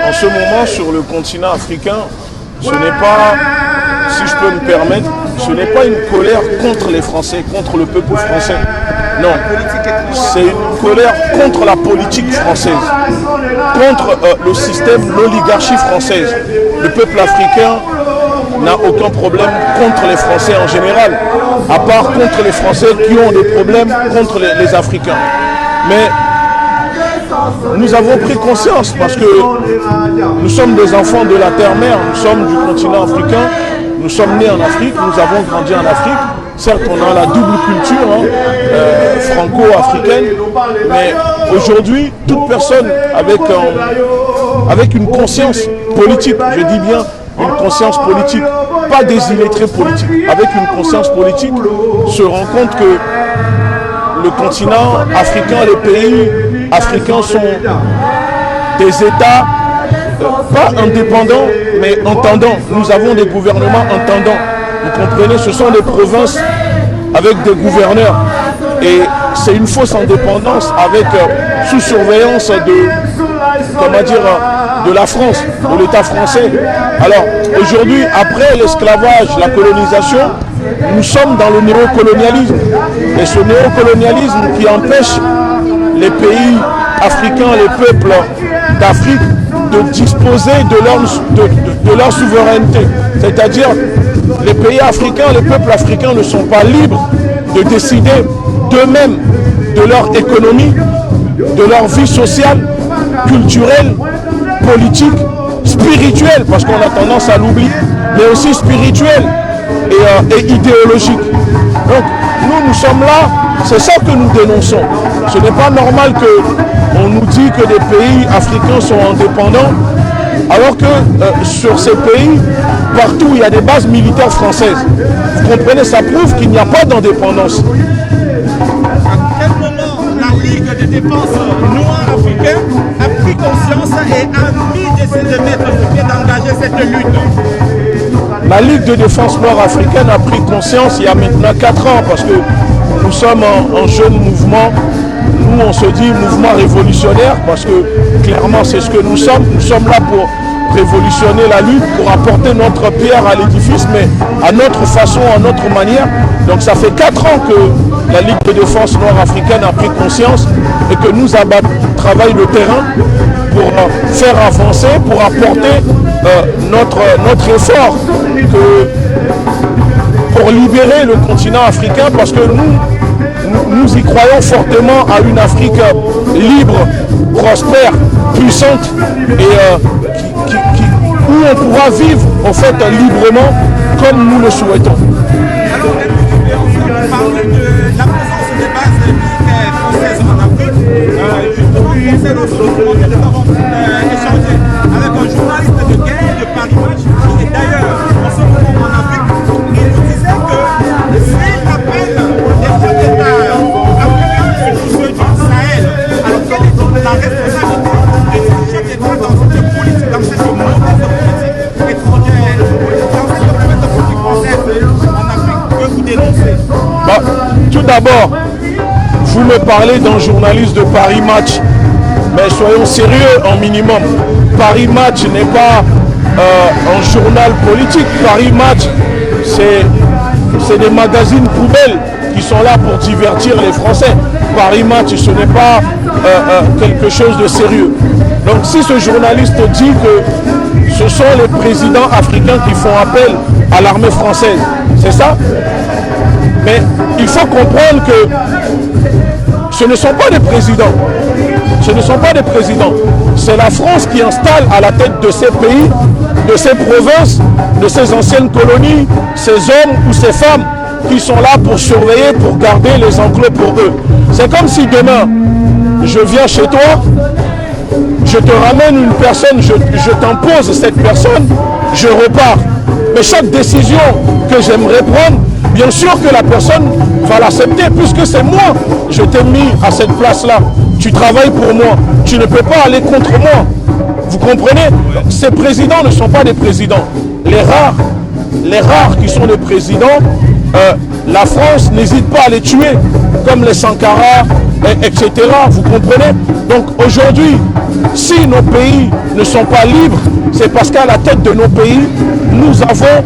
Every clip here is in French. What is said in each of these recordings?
En ce moment, sur le continent africain, ce n'est pas, si je peux me permettre, ce n'est pas une colère contre les Français, contre le peuple français. Non, c'est une colère contre la politique française, contre le système, l'oligarchie française. Le peuple africain n'a aucun problème contre les Français en général, à part contre les Français qui ont des problèmes contre les Africains. Mais nous avons pris conscience parce que nous sommes des enfants de la terre-mère, nous sommes du continent africain, nous sommes nés en Afrique, nous avons grandi en Afrique. Certes, on a la double culture franco-africaine, mais aujourd'hui, toute personne avec une conscience politique, je dis bien une conscience politique, pas des illettrés politiques, avec une conscience politique, se rend compte que le continent africain, les pays africains sont des États pas indépendants, mais entendants. Nous avons des gouvernements entendants. Vous comprenez, ce sont des provinces avec des gouverneurs. Et c'est une fausse indépendance avec sous surveillance de la France, de l'État français. Alors aujourd'hui, après l'esclavage, la colonisation, nous sommes dans le néocolonialisme. Et ce néocolonialisme qui empêche les pays africains, les peuples d'Afrique de disposer de leur souveraineté. C'est-à-dire, les pays africains, les peuples africains ne sont pas libres de décider d'eux-mêmes de leur économie, de leur vie sociale, culturelle, politique, spirituelle, parce qu'on a tendance à l'oublier, mais aussi spirituelle et idéologique. Donc, nous sommes là, c'est ça que nous dénonçons. Ce n'est pas normal qu'on nous dise que des pays africains sont indépendants, alors que sur ces pays, partout il y a des bases militaires françaises. Vous comprenez, ça prouve qu'il n'y a pas d'indépendance. À quel moment la Ligue de défense noire africaine a pris conscience et a mis de mettre sur pied d'engager cette lutte? La Ligue de défense nord-africaine a pris conscience il y a maintenant 4 ans, parce que nous sommes un jeune mouvement. Nous, on se dit mouvement révolutionnaire, parce que clairement, c'est ce que nous sommes. Nous sommes là pour révolutionner la lutte, pour apporter notre pierre à l'édifice, mais à notre façon, à notre manière. Donc ça fait 4 ans que la Ligue de défense nord-africaine a pris conscience et que nous travaillons le terrain pour faire avancer, pour apporter notre effort pour libérer le continent africain, parce que nous y croyons fortement à une Afrique libre, prospère, puissante et où on pourra vivre en fait librement comme nous le souhaitons. Alors, on parle de la présence des bases militaires françaises en Afrique. Justement, concernant ce mouvement que nous avons échangé avec un journaliste de guerre de Paris Match, et d'ailleurs, en ce moment en Afrique, il nous disait que s'il appelle les chefs d'État africains sur ceux du Sahel, alors quelle est donc la responsabilité des chefs d'État dans cette politique, dans cette mauvaise politique étrangère, dans cette mauvaise politique française en Afrique que vous dénoncez? Tout d'abord, vous me parlez d'un journaliste de Paris Match, mais soyons sérieux un minimum. Paris Match n'est pas un journal politique. Paris Match, c'est des magazines poubelles. qui sont là pour divertir les Français. Paris Match, ce n'est pas quelque chose de sérieux. Donc si ce journaliste dit que ce sont les présidents africains qui font appel à l'armée française, c'est ça? Mais il faut comprendre que ce ne sont pas des présidents. Ce ne sont pas des présidents. C'est la France qui installe à la tête de ces pays, de ces provinces, de ces anciennes colonies, ces hommes ou ces femmes qui sont là pour surveiller, pour garder les enclos pour eux. C'est comme si demain, je viens chez toi, je te ramène une personne, je t'impose cette personne, je repars. Mais chaque décision que j'aimerais prendre, bien sûr que la personne va l'accepter puisque c'est moi. Je t'ai mis à cette place-là. Tu travailles pour moi. Tu ne peux pas aller contre moi. Vous comprenez? Ces présidents ne sont pas des présidents. Les rares qui sont des présidents, la France n'hésite pas à les tuer, comme les Sankara, etc. Vous comprenez? Donc aujourd'hui, si nos pays ne sont pas libres, c'est parce qu'à la tête de nos pays, nous avons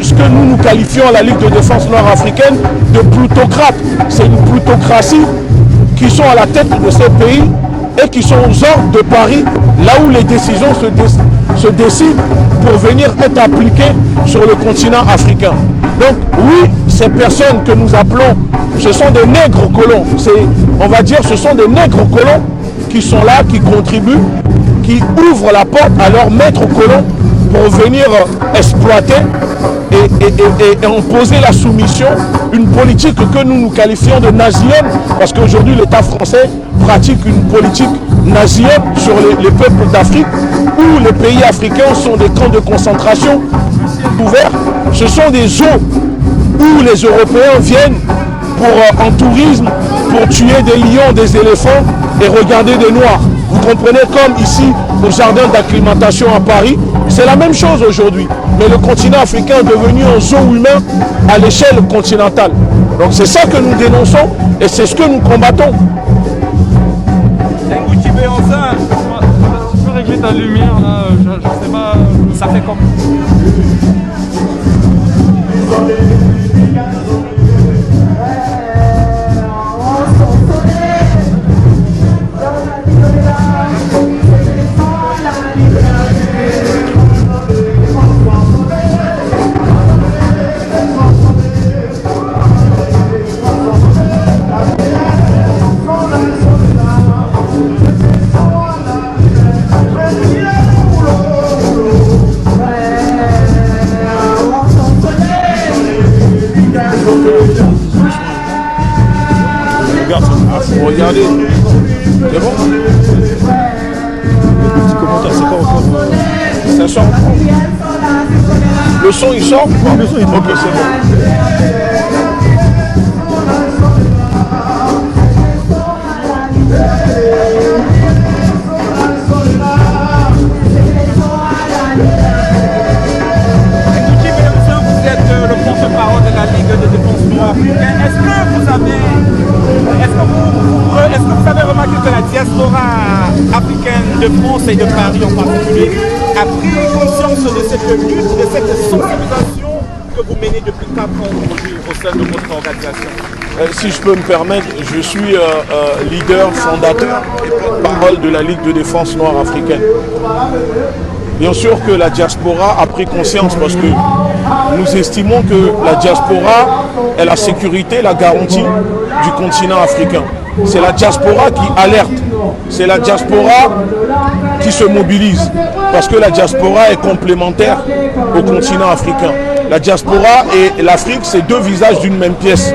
ce que nous qualifions à la Ligue de défense nord-africaine de plutocrates. C'est une plutocratie qui sont à la tête de ces pays et qui sont aux ordres de Paris, là où les décisions se décident pour venir être appliquées sur le continent africain. Donc oui, ces personnes que nous appelons, ce sont des nègres colons. On va dire ce sont des nègres colons qui sont là, qui contribuent, qui ouvrent la porte à leurs maîtres colons pour venir exploiter et imposer la soumission, une politique que nous qualifions de nazienne, parce qu'aujourd'hui l'État français pratique une politique nazienne sur les peuples d'Afrique, où les pays africains sont des camps de concentration ouverts. Ce sont des zoos où les Européens viennent en tourisme, pour tuer des lions, des éléphants et regarder des noirs. Vous comprenez, comme ici au jardin d'acclimatation à Paris, c'est la même chose aujourd'hui. Mais le continent africain est devenu un zoo humain à l'échelle continentale. Donc c'est ça que nous dénonçons et c'est ce que nous combattons. Tu peux régler ta lumière là, je sais pas, ça fait comme... Regardez, c'est bon? Le petit commentaire, c'est pas encore. Ça sort. Le son il sort? Le son il sort. Ok, c'est bon. Vous êtes le porte-parole de la Ligue de défense nord-africaine. Est-ce que vous avez remarqué que la diaspora africaine de France et de Paris en particulier a pris conscience de cette lutte, de cette sensibilisation que vous menez depuis 4 ans aujourd'hui au sein de votre organisation? Si je peux me permettre, je suis leader, fondateur et porte-parole de la Ligue de défense noire africaine. Bien sûr que la diaspora a pris conscience parce que nous estimons que la diaspora est la sécurité, la garantie du continent africain. C'est la diaspora qui alerte, c'est la diaspora qui se mobilise parce que la diaspora est complémentaire au continent africain. La diaspora et l'Afrique, c'est deux visages d'une même pièce.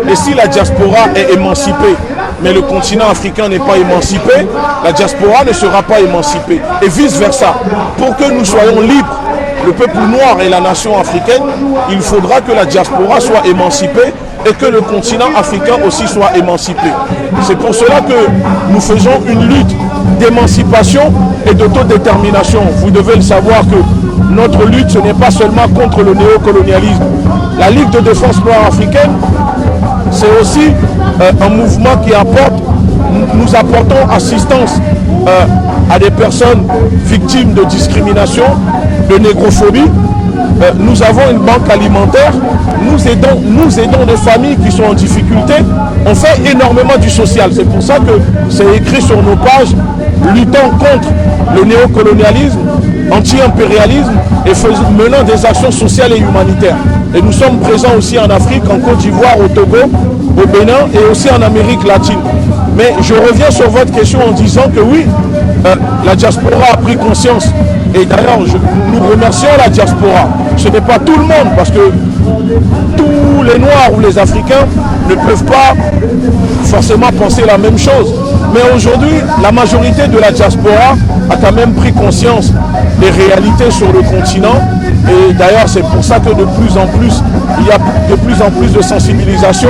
Et si la diaspora est émancipée, mais le continent africain n'est pas émancipé, la diaspora ne sera pas émancipée. Et vice-versa. Pour que nous soyons libres, le peuple noir et la nation africaine, il faudra que la diaspora soit émancipée et que le continent africain aussi soit émancipé. C'est pour cela que nous faisons une lutte d'émancipation et d'autodétermination. Vous devez le savoir que notre lutte, ce n'est pas seulement contre le néocolonialisme. La Ligue de défense noire africaine, c'est aussi un mouvement qui apporte, nous apportons assistance à des personnes victimes de discrimination, de négrophobie, nous avons une banque alimentaire, nous aidons des familles qui sont en difficulté. On fait énormément du social. C'est pour ça que c'est écrit sur nos pages, luttant contre le néocolonialisme, anti-impérialisme et menant des actions sociales et humanitaires. Et nous sommes présents aussi en Afrique, en Côte d'Ivoire, au Togo, au Bénin et aussi en Amérique latine. Mais je reviens sur votre question en disant que oui, la diaspora a pris conscience. Et d'ailleurs, nous remercions la diaspora. Ce n'est pas tout le monde, parce que tous les Noirs ou les Africains ne peuvent pas forcément penser la même chose. Mais aujourd'hui, la majorité de la diaspora a quand même pris conscience des réalités sur le continent. Et d'ailleurs, c'est pour ça que de plus en plus, il y a de plus en plus de sensibilisation.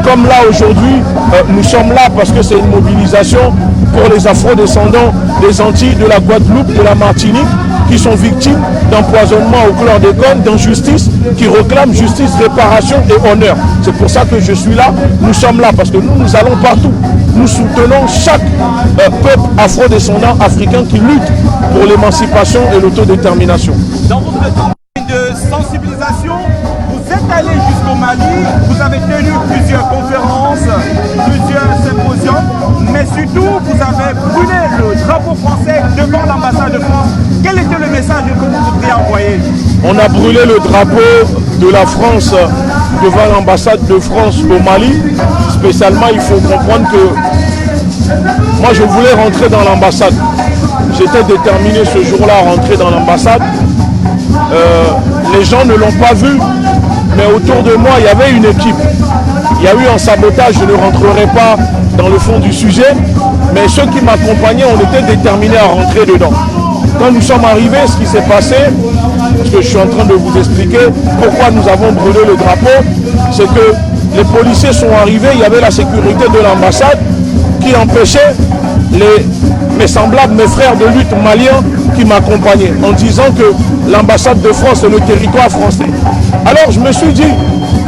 Comme là aujourd'hui, nous sommes là parce que c'est une mobilisation pour les afro-descendants des Antilles, de la Guadeloupe, de la Martinique, qui sont victimes d'empoisonnement au chlordécone, d'injustice, qui réclament justice, réparation et honneur. C'est pour ça que je suis là, nous sommes là, parce que nous allons partout. Nous soutenons chaque peuple afro-descendant africain qui lutte pour l'émancipation et l'autodétermination. Dans votre campagne de sensibilisation, vous êtes allé jusqu'au Mali, vous avez tenu plusieurs conférences, plusieurs symposiums, mais surtout vous avez brûlé le drapeau français devant l'ambassade de France. Quel était le message que vous voudriez envoyer? On a brûlé le drapeau de la France devant l'ambassade de France au Mali. Spécialement, il faut comprendre que moi je voulais rentrer dans l'ambassade. J'étais déterminé ce jour-là à rentrer dans l'ambassade. Les gens ne l'ont pas vu, mais autour de moi, il y avait une équipe. Il y a eu un sabotage, je ne rentrerai pas dans le fond du sujet, mais ceux qui m'accompagnaient, on était déterminés à rentrer dedans. Quand nous sommes arrivés, ce qui s'est passé, parce que je suis en train de vous expliquer pourquoi nous avons brûlé le drapeau, c'est que les policiers sont arrivés, il y avait la sécurité de l'ambassade qui empêchait mes semblables, mes frères de lutte maliens qui m'accompagnaient, en disant que l'ambassade de France est le territoire français. Alors je me suis dit,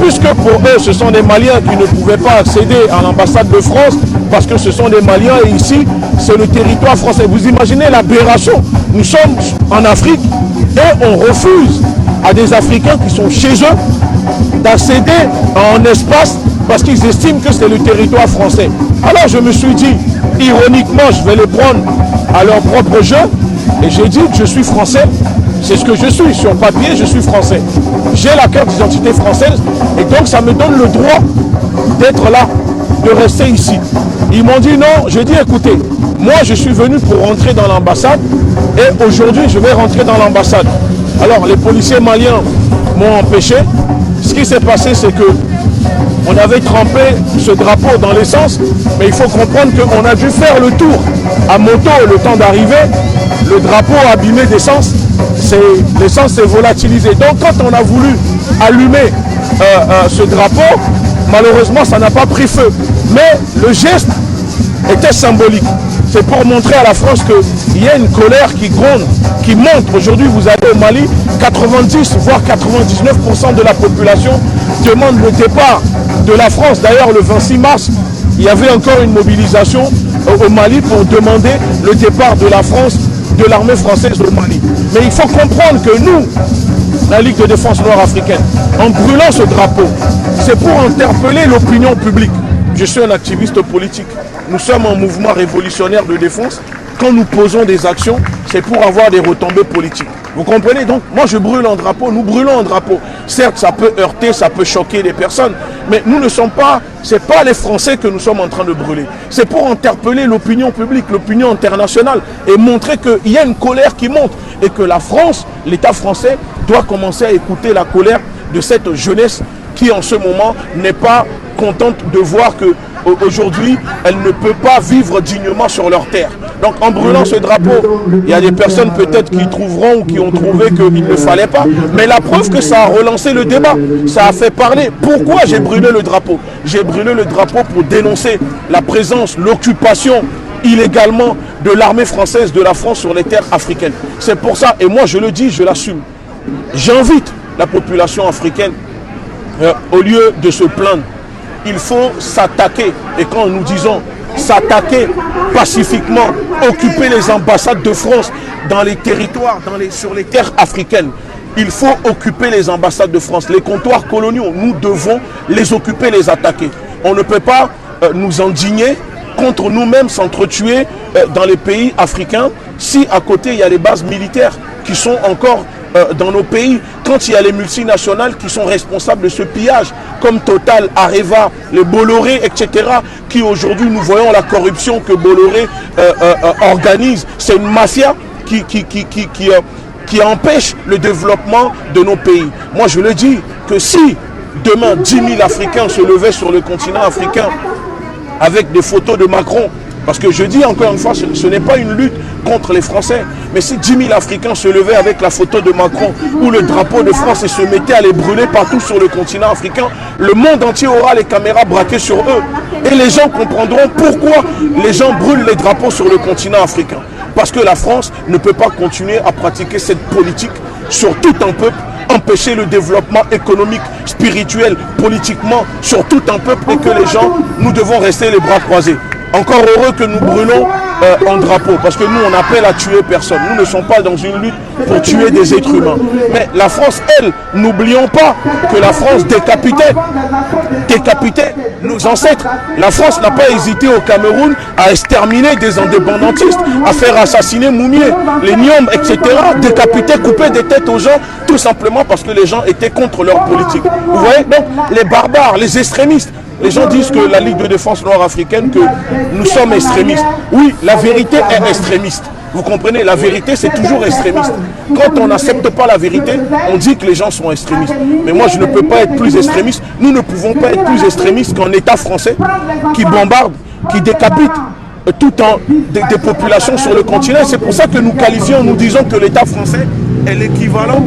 puisque pour eux ce sont des Maliens qui ne pouvaient pas accéder à l'ambassade de France, parce que ce sont des Maliens et ici c'est le territoire français. Vous imaginez l'aberration. Nous sommes en Afrique et on refuse à des Africains qui sont chez eux d'accéder à un espace parce qu'ils estiment que c'est le territoire français. Alors je me suis dit, ironiquement, je vais les prendre à leur propre jeu et j'ai dit que je suis français. C'est ce que je suis. Sur papier, je suis français. J'ai la carte d'identité française et donc ça me donne le droit d'être là, de rester ici. Ils m'ont dit non. J'ai dit écoutez, moi je suis venu pour rentrer dans l'ambassade et aujourd'hui je vais rentrer dans l'ambassade. Alors les policiers maliens m'ont empêché. Ce qui s'est passé, c'est que on avait trempé ce drapeau dans l'essence, mais il faut comprendre qu'on a dû faire le tour à moto le temps d'arriver. Le drapeau abîmé d'essence, l'essence s'est volatilisée. Donc quand on a voulu allumer ce drapeau, malheureusement ça n'a pas pris feu. Mais le geste était symbolique. C'est pour montrer à la France qu'il y a une colère qui gronde, qui monte. Aujourd'hui, vous allez au Mali, 90 voire 99% de la population demande le départ de la France. D'ailleurs, le 26 mars, il y avait encore une mobilisation au Mali pour demander le départ de la France, de l'armée française au Mali. Mais il faut comprendre que nous, la Ligue de défense nord-africaine, en brûlant ce drapeau, c'est pour interpeller l'opinion publique. Je suis un activiste politique. Nous sommes un mouvement révolutionnaire de défense. Quand nous posons des actions, c'est pour avoir des retombées politiques. Vous comprenez? Donc, moi je brûle un drapeau, nous brûlons un drapeau. Certes, ça peut heurter, ça peut choquer des personnes, mais nous ne sommes pas, c'est pas les Français que nous sommes en train de brûler. C'est pour interpeller l'opinion publique, l'opinion internationale, et montrer qu'il y a une colère qui monte, et que la France, l'État français, doit commencer à écouter la colère de cette jeunesse qui en ce moment n'est pas contente de voir que aujourd'hui, elle ne peut pas vivre dignement sur leur terre. Donc en brûlant ce drapeau, il y a des personnes peut-être qui trouveront ou qui ont trouvé qu'il ne fallait pas. Mais la preuve que ça a relancé le débat, ça a fait parler. Pourquoi j'ai brûlé le drapeau? J'ai brûlé le drapeau pour dénoncer la présence, l'occupation illégalement de l'armée française de la France sur les terres africaines. C'est pour ça, et moi je le dis, je l'assume. J'invite la population africaine, au lieu de se plaindre, il faut s'attaquer. Et quand nous disons s'attaquer pacifiquement, occuper les ambassades de France dans les territoires, sur les terres africaines, il faut occuper les ambassades de France. Les comptoirs coloniaux, nous devons les occuper, les attaquer. On ne peut pas nous indigner contre nous-mêmes, s'entretuer dans les pays africains si à côté il y a les bases militaires qui sont encore dans nos pays, quand il y a les multinationales qui sont responsables de ce pillage, comme Total, Areva, les Bolloré, etc., qui aujourd'hui nous voyons la corruption que Bolloré organise. C'est une mafia qui empêche le développement de nos pays. Moi je le dis, que si demain 10 000 Africains se levaient sur le continent africain avec des photos de Macron, parce que je dis encore une fois, ce n'est pas une lutte contre les Français, mais si 10 000 Africains se levaient avec la photo de Macron ou le drapeau de France et se mettaient à les brûler partout sur le continent africain, le monde entier aura les caméras braquées sur eux. Et les gens comprendront pourquoi les gens brûlent les drapeaux sur le continent africain. Parce que la France ne peut pas continuer à pratiquer cette politique sur tout un peuple, empêcher le développement économique, spirituel, politiquement sur tout un peuple, et que les gens, nous devons rester les bras croisés. Encore heureux que nous brûlons en drapeau, parce que nous on appelle à tuer personne. Nous ne sommes pas dans une lutte pour tuer des êtres humains. Mais la France, elle, n'oublions pas que la France décapitait nos ancêtres. La France n'a pas hésité au Cameroun à exterminer des indépendantistes, à faire assassiner, moumier les Niom, etc. Décapiter, couper des têtes aux gens, tout simplement parce que les gens étaient contre leur politique. Vous voyez, donc les barbares, les extrémistes. Les gens disent que la Ligue de défense nord-africaine, que nous sommes extrémistes. Oui, la vérité est extrémiste. Vous comprenez, la vérité c'est toujours extrémiste. Quand on n'accepte pas la vérité, on dit que les gens sont extrémistes. Mais moi je ne peux pas être plus extrémiste. Nous ne pouvons pas être plus extrémistes qu'un État français qui bombarde, qui décapite tout en des populations sur le continent. C'est pour ça que nous qualifions, nous disons que l'État français est l'équivalent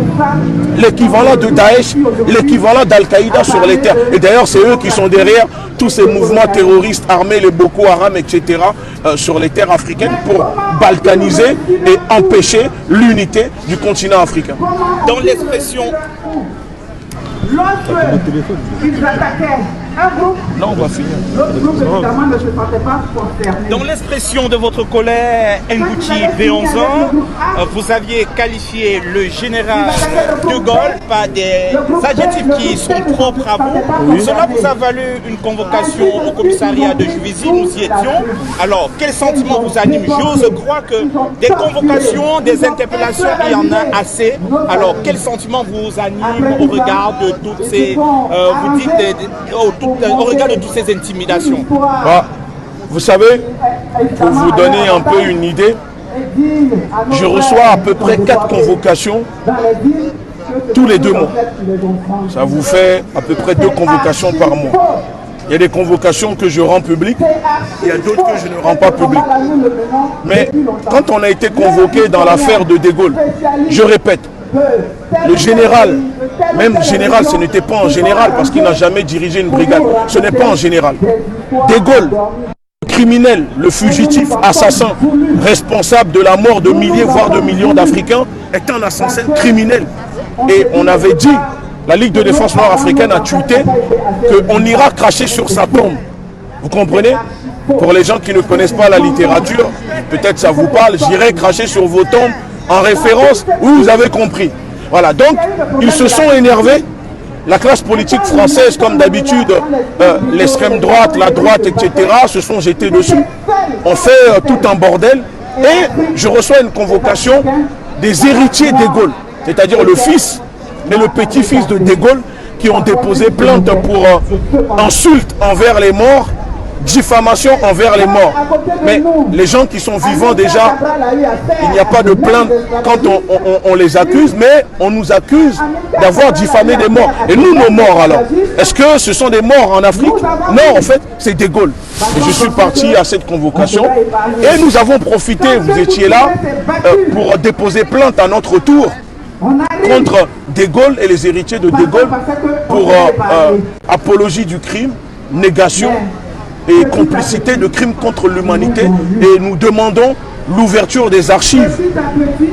de Daesh, l'équivalent d'Al-Qaïda sur les terres. Et d'ailleurs, c'est eux qui sont derrière tous ces mouvements terroristes armés, les Boko Haram, etc., sur les terres africaines pour balkaniser et empêcher l'unité du continent africain. Dans l'expression... Ils attaquaient un groupe. Là, on va finir. L'autre groupe, évidemment, ne se sentait pas concerné. Dans l'expression de votre collègue Ngouti Béonzan, vous aviez qualifié le général de Gaulle par des adjectifs qui sont propres à vous. Oui. Cela vous a valu une convocation au commissariat de Juvisy, nous y étions. Alors, quel sentiment vous anime? J'ose croire que des convocations, des interpellations, il y en a assez. Alors, quel sentiment vous anime au regard de toutes ces, vous dites, au regard de toutes ces intimidations? Vous savez, pour vous donner un peu une idée, je reçois à peu près 4 convocations tous les 2 mois. Ça vous fait à peu près 2 convocations par mois. Il y a des convocations que je rends publiques, il y a d'autres que je ne rends pas publiques. Mais quand on a été convoqué dans l'affaire de De Gaulle, je répète, le général, même général, ce n'était pas un général parce qu'il n'a jamais dirigé une brigade, ce n'est pas un général. De Gaulle, le criminel, le fugitif, assassin, responsable de la mort de milliers, voire de millions d'Africains, est un assassin criminel. Et on avait dit, la Ligue de défense nord-africaine a tweeté qu'on ira cracher sur sa tombe. Vous comprenez? Pour les gens qui ne connaissent pas la littérature, peut-être ça vous parle, j'irai cracher sur vos tombes en référence, oui, vous avez compris. Voilà, donc ils se sont énervés. La classe politique française, comme d'habitude, l'extrême droite, la droite, etc., se sont jetés dessus. On fait tout un bordel. Et je reçois une convocation des héritiers de Gaulle, c'est-à-dire le fils et le petit-fils de De Gaulle, qui ont déposé plainte pour insulte envers les morts, diffamation envers les morts. Mais les gens qui sont vivants déjà, il n'y a pas de plainte quand on les accuse, mais on nous accuse d'avoir diffamé des morts. Et nous, nos morts alors, est-ce que ce sont des morts en Afrique? Non, en fait, c'est De Gaulle. Et je suis parti à cette convocation et nous avons profité, vous étiez là, pour déposer plainte à notre tour contre De Gaulle et les héritiers de De Gaulle pour apologie du crime, négation et complicité de crimes contre l'humanité, et nous demandons l'ouverture des archives,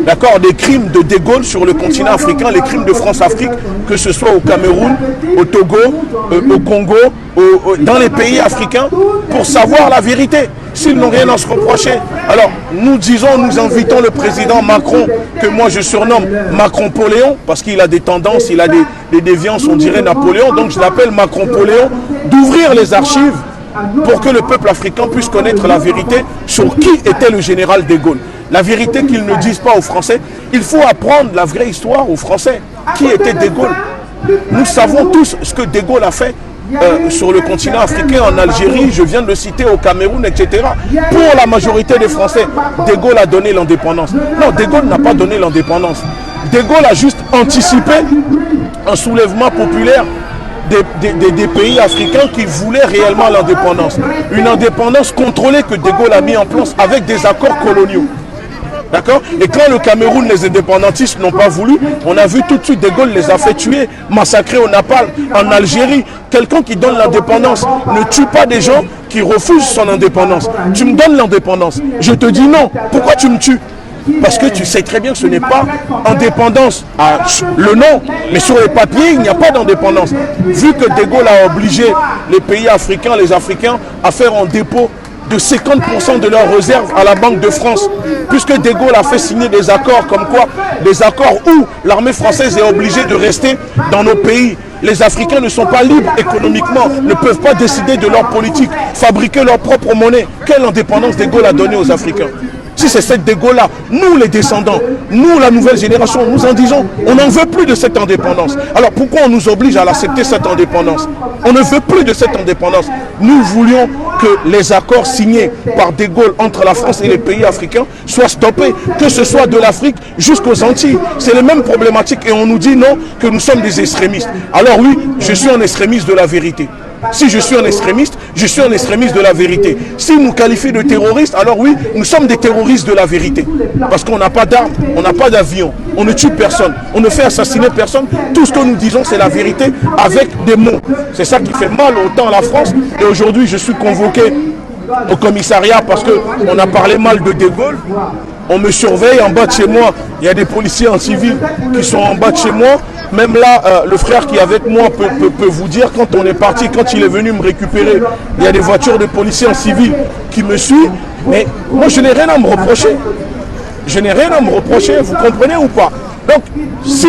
d'accord, des crimes de De Gaulle sur le continent africain, les crimes de France-Afrique, que ce soit au Cameroun, au Togo, au Congo, dans les pays africains, pour savoir la vérité. s'ils n'ont rien à se reprocher. Alors, nous disons, nous invitons le président Macron, que moi je surnomme Macron-Poléon, parce qu'il a des tendances, il a des déviances, on dirait Napoléon, donc je l'appelle Macron-Poléon, d'ouvrir les archives pour que le peuple africain puisse connaître la vérité sur qui était le général de Gaulle. La vérité qu'ils ne disent pas aux Français. Il faut apprendre la vraie histoire aux Français. Qui était de Gaulle? Nous savons tous ce que de Gaulle a fait sur le continent africain, en Algérie, je viens de le citer, au Cameroun, etc. Pour la majorité des Français, de Gaulle a donné l'indépendance. Non, de Gaulle n'a pas donné l'indépendance. De Gaulle a juste anticipé un soulèvement populaire des pays africains qui voulaient réellement l'indépendance. Une indépendance contrôlée que de Gaulle a mis en place avec des accords coloniaux. D'accord? Et quand le Cameroun, les indépendantistes n'ont pas voulu, on a vu tout de suite de Gaulle les a fait tuer, massacrer au Napalm, en Algérie. Quelqu'un qui donne l'indépendance ne tue pas des gens qui refusent son indépendance. Tu me donnes l'indépendance, je te dis non. Pourquoi tu me tues? Parce que tu sais très bien que ce n'est pas indépendance à le nom, mais sur les papiers, il n'y a pas d'indépendance. Vu que de Gaulle a obligé les pays africains, les Africains, à faire un dépôt de 50% de leurs réserves à la Banque de France, puisque de Gaulle a fait signer des accords comme quoi, des accords où l'armée française est obligée de rester dans nos pays. Les Africains ne sont pas libres économiquement, ne peuvent pas décider de leur politique, fabriquer leur propre monnaie. Quelle indépendance de Gaulle a donnée aux Africains? Si c'est cette de Gaulle-là, nous les descendants, nous la nouvelle génération, nous en disons, on n'en veut plus de cette indépendance. Alors pourquoi on nous oblige à l'accepter cette indépendance? On ne veut plus de cette indépendance. Nous voulions que les accords signés par de Gaulle entre la France et les pays africains soient stoppés, que ce soit de l'Afrique jusqu'aux Antilles. C'est les mêmes problématiques et on nous dit non, que nous sommes des extrémistes. Alors oui, je suis un extrémiste de la vérité. Si je suis un extrémiste, je suis un extrémiste de la vérité. Si nous qualifient de terroristes, alors oui, nous sommes des terroristes de la vérité. Parce qu'on n'a pas d'armes, on n'a pas d'avion, on ne tue personne, on ne fait assassiner personne. Tout ce que nous disons, c'est la vérité avec des mots. C'est ça qui fait mal autant à la France. Et aujourd'hui, je suis convoqué au commissariat parce qu'on a parlé mal de Gaulle. On me surveille en bas de chez moi. Il y a des policiers en civil qui sont en bas de chez moi. Même là, le frère qui est avec moi peut vous dire, quand on est parti, quand il est venu me récupérer, il y a des voitures de policiers en civil qui me suivent. Mais moi, je n'ai rien à me reprocher. Je n'ai rien à me reprocher, vous comprenez ou pas? Donc, si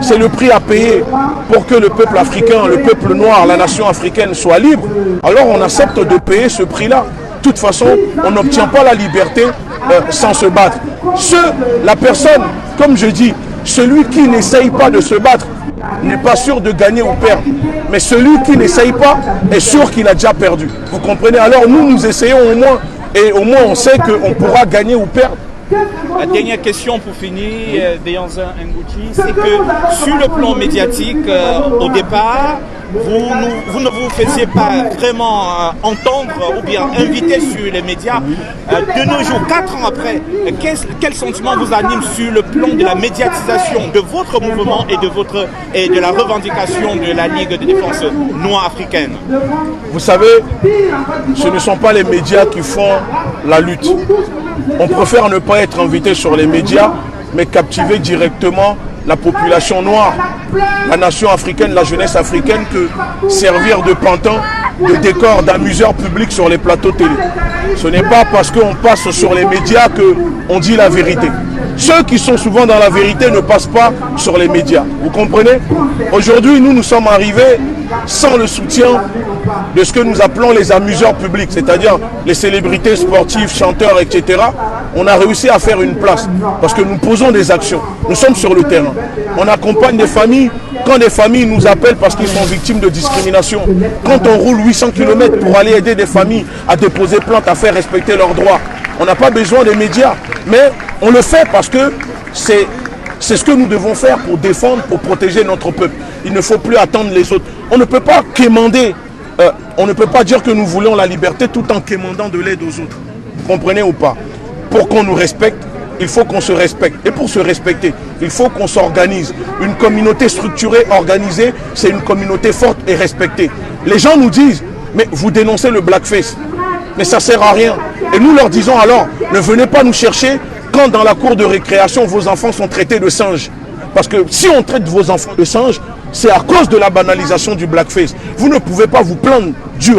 c'est le prix à payer pour que le peuple africain, le peuple noir, la nation africaine soit libre, alors on accepte de payer ce prix-là. De toute façon, on n'obtient pas la liberté sans se battre. La personne, comme je dis, celui qui n'essaye pas de se battre n'est pas sûr de gagner ou perdre. Mais celui qui n'essaye pas est sûr qu'il a déjà perdu. Vous comprenez? Alors nous essayons au moins, et au moins on sait qu'on pourra gagner ou perdre. La dernière question pour finir, Deyanza Nguti, c'est que sur le plan médiatique, au départ, vous ne vous faisiez pas vraiment entendre ou bien inviter sur les médias. De nos jours, 4 ans après, quel sentiment vous anime sur le plan de la médiatisation de votre mouvement et de la revendication de la Ligue de défense noire africaine? Vous savez, ce ne sont pas les médias qui font la lutte. On préfère ne pas être invité sur les médias, mais captiver directement la population noire, la nation africaine, la jeunesse africaine, que servir de pantin, de décor, d'amuseur public sur les plateaux télé. Ce n'est pas parce qu'on passe sur les médias qu'on dit la vérité. Ceux qui sont souvent dans la vérité ne passent pas sur les médias. Vous comprenez? Aujourd'hui, nous sommes arrivés sans le soutien de ce que nous appelons les amuseurs publics, c'est-à-dire les célébrités sportives, chanteurs, etc. On a réussi à faire une place parce que nous posons des actions. Nous sommes sur le terrain. On accompagne des familles. Quand des familles nous appellent parce qu'ils sont victimes de discrimination, quand on roule 800 km pour aller aider des familles à déposer plainte, à faire respecter leurs droits, on n'a pas besoin des médias, mais on le fait parce que c'est ce que nous devons faire pour défendre, pour protéger notre peuple. Il ne faut plus attendre les autres. On ne peut pas quémander, on ne peut pas dire que nous voulons la liberté tout en quémandant de l'aide aux autres. Vous comprenez ou pas? Pour qu'on nous respecte, il faut qu'on se respecte. Et pour se respecter, il faut qu'on s'organise. Une communauté structurée, organisée, c'est une communauté forte et respectée. Les gens nous disent, mais vous dénoncez le blackface. Mais ça ne sert à rien. Et nous leur disons alors, ne venez pas nous chercher quand dans la cour de récréation, vos enfants sont traités de singes. Parce que si on traite vos enfants de singes, c'est à cause de la banalisation du blackface. Vous ne pouvez pas vous plaindre du